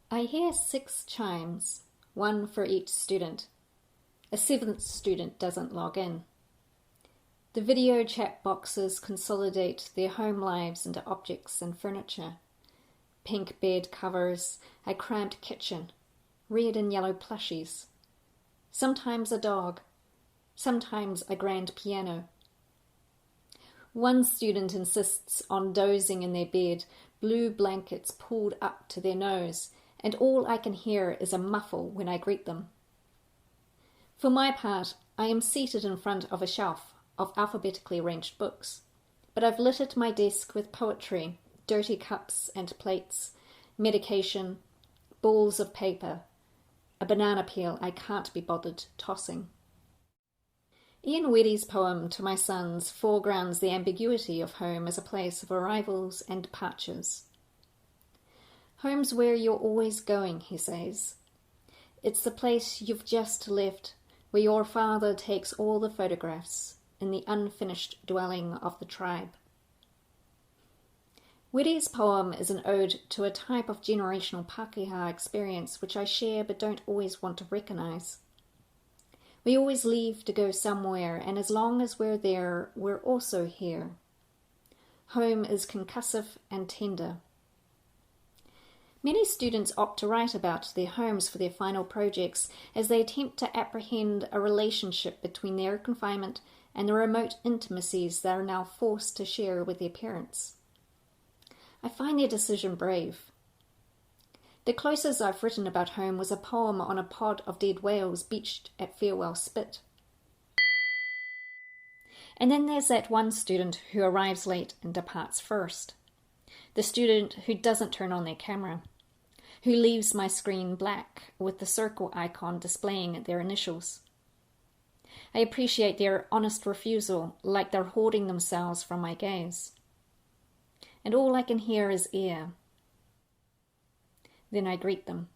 I hear 6 chimes, one for each student. A 7th student doesn't log in. The video chat boxes consolidate their home lives into objects and furniture. Pink bed covers, a cramped kitchen, red and yellow plushies. Sometimes a dog, sometimes a grand piano. One student insists on dozing in their bed, blue blankets pulled up to their nose, and all I can hear is a muffle when I greet them. For my part, I am seated in front of a shelf of alphabetically arranged books, but I've littered my desk with poetry, dirty cups and plates, medication, balls of paper, a banana peel I can't be bothered tossing. Ian Weddy's poem to my sons foregrounds the ambiguity of home as a place of arrivals and departures. Home's where you're always going, he says. It's the place you've just left, where your father takes all the photographs in the unfinished dwelling of the tribe. Weddy's poem is an ode to a type of generational Pākehā experience which I share but don't always want to recognise. We always leave to go somewhere, and as long as we're there, we're also here. Home is concussive and tender. Many students opt to write about their homes for their final projects as they attempt to apprehend a relationship between their confinement and the remote intimacies they are now forced to share with their parents. I find their decision brave. The closest I've written about home was a poem on a pod of dead whales beached at Farewell Spit. And then there's that one student who arrives late and departs first. The student who doesn't turn on their camera, who leaves my screen black with the circle icon displaying their initials. I appreciate their honest refusal, like they're hoarding themselves from my gaze. And all I can hear is air. Then I greet them.